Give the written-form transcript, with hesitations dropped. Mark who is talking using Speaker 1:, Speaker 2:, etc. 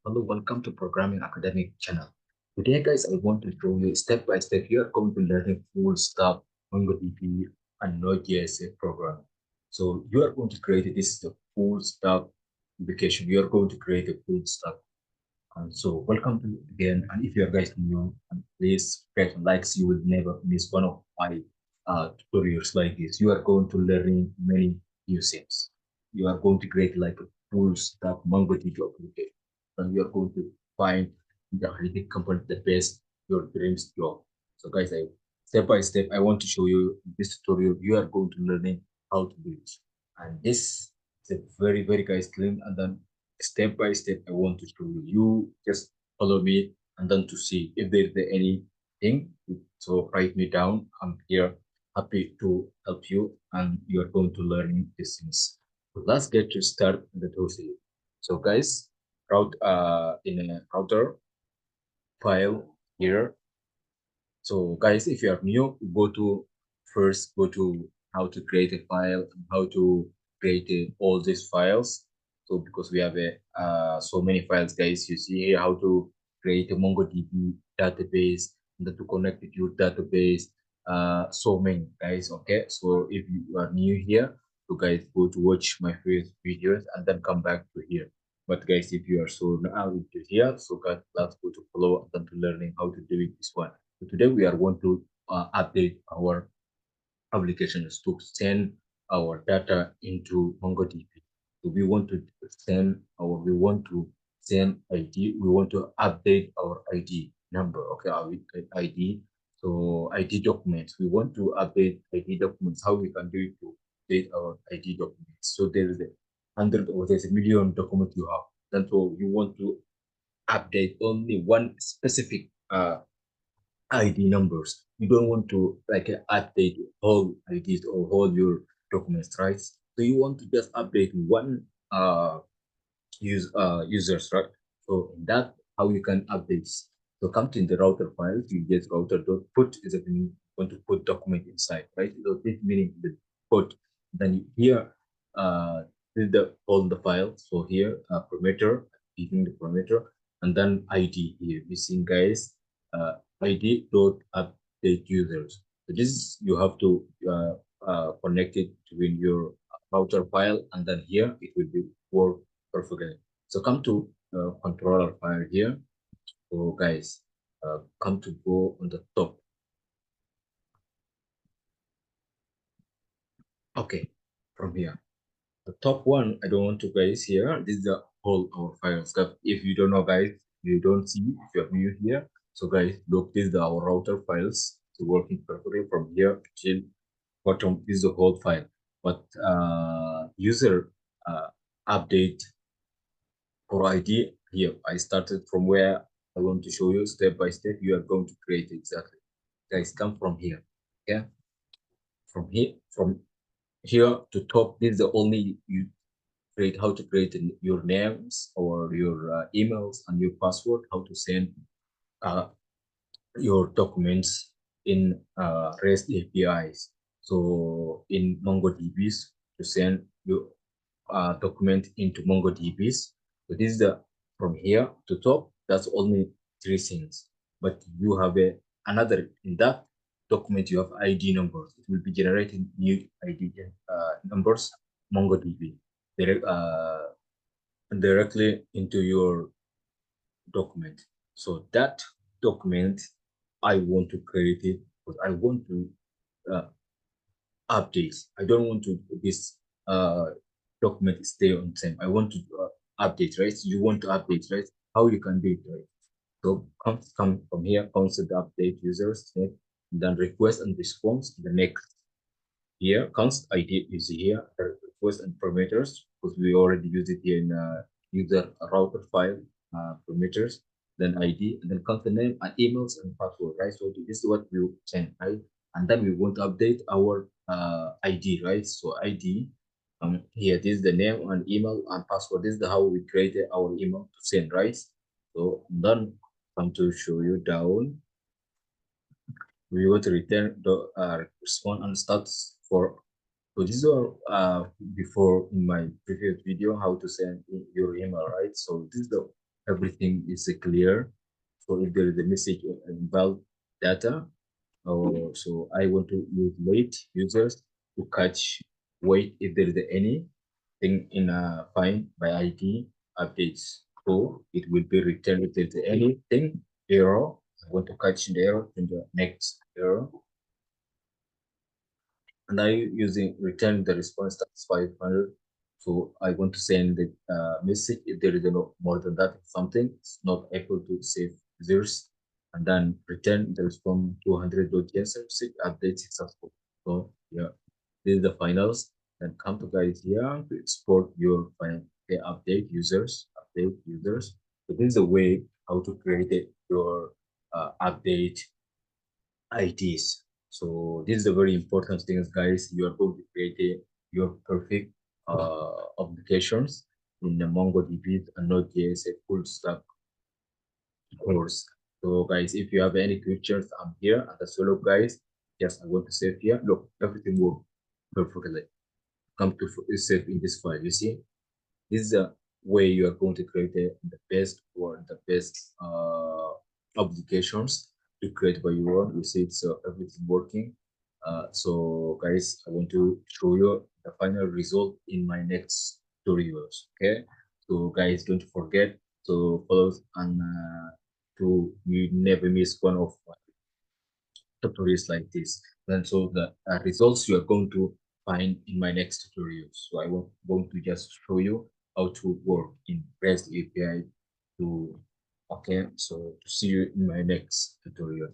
Speaker 1: Hello, welcome to Programming Academic channel. Today, guys, I want to show you step by step. You are going to learn full stack MongoDB and Node.js program. So you are going to create this is the full stack application. You are going to create a full stack. And so welcome to again. And if you are guys new, please press likes. You will never miss one of my tutorials like this. You are going to learn many new things. You are going to create like a full stack MongoDB application, and you are going to find the high-tech company the best your dreams job. So guys, I step by step, I want to show you this tutorial. You are going to learning how to do it, and this is a very guys clean, and then step by step I want to show you. You just follow me and then to see if there's anything. So write me down. I'm here happy to help you, and you're going to learn these things. So let's get to start the tutorial. So guys, route in a router file here. So guys, if you are new, go to how to create a file and how to create all these files. So because we have so many files, guys, you see here how to create a MongoDB database and then to connect it to your database. So many guys. Okay, so if you are new here, so guys, go to watch my previous videos and then come back to here. But guys, if you are so now into here, so guys, let's go to follow and then to learning how to do it this one. So today we are going to update our applications to send our data into MongoDB. So we want to send ID, we want to update our ID number, okay, our ID. So ID documents, we want to update ID documents, how we can do it to update our ID documents. So there is a hundred or there's a million documents you have. Then so you want to update only one specific ID numbers. You don't want to like update all IDs or all your documents, right? So you want to just update one users, right? So in that, how you can update. So come to the router files, you get router dot put is if you want to put document inside, right? So this meaning the put. Then here, this is the all the file. So here, parameter, giving the parameter, and then ID here. You see, guys, ID dot update users. So this is, you have to connect it between your router file, and then here it will be work perfectly. So come to controller file here. So guys, come to go on the top. Okay, from here. The top one, I don't want to guys here. This is the whole our files. If you don't know, guys, you don't see if you're new here. So guys, look, this is our router files. So working perfectly from here till bottom is the whole file. But user update for ID here, I started from where I want to show you step by step. You are going to create exactly. Guys, come from here. Okay, from here to top. This is the only you create how to create your names or your emails and your password. How to send uh, your documents in REST APIs. So in MongoDBs to send your document into MongoDBs. So this is the from here to top. That's only three things. But you have another in that document. You have ID numbers. It will be generating new ID numbers MongoDB directly into your document. So that document I want to create it because I want to uh, update. I don't want to this document stay on time. I want to update, right? You want to update, right? How you can do it, right? So come from here, constant update users, then request and response. The next here, const ID is here, request and parameters, because we already use it here in user router file parameters, then ID, and then content name and emails and password, right? So this is what we send, right? And then we want to update our ID, right? So ID, here, this is the name and email and password. This is how we created our email to send, right? So then come to show you down. We want to return the response and stats for. So this is before in my previous video how to send your email, right? So this is the everything is clear. So if there is a message invalid data, or so I want to use wait users to catch wait if there is anything in a find by ID updates. So it will be returned if there's anything error. I want to catch the error in the next error. And I using return the response that's 500. So I want to send the message if there is no more than that something it's not able to save zeros, and then return the response 200.yes message update successful. So yeah, this is the finals. Then come to guys here to export your file. Okay, update users. So this is a way how to create your update IDs. So this is a very important thing, guys. You are going to create your perfect applications in the MongoDB and Node.js a full stack course. So guys, if you have any questions, I'm here. And as well, guys, yes, I want to save here. Look, everything works perfectly. Come to save in this file. You see, this is a way you are going to create the best or the best applications to create by your own. You see it's everything working. So guys, I want to show you the final result in my next tutorials. Okay, so guys, don't forget to follow and to you never miss one of tutorials like this. And so the results you are going to find in my next tutorials. So I want going to just show you how to work in REST API to, okay, so to see you in my next tutorial.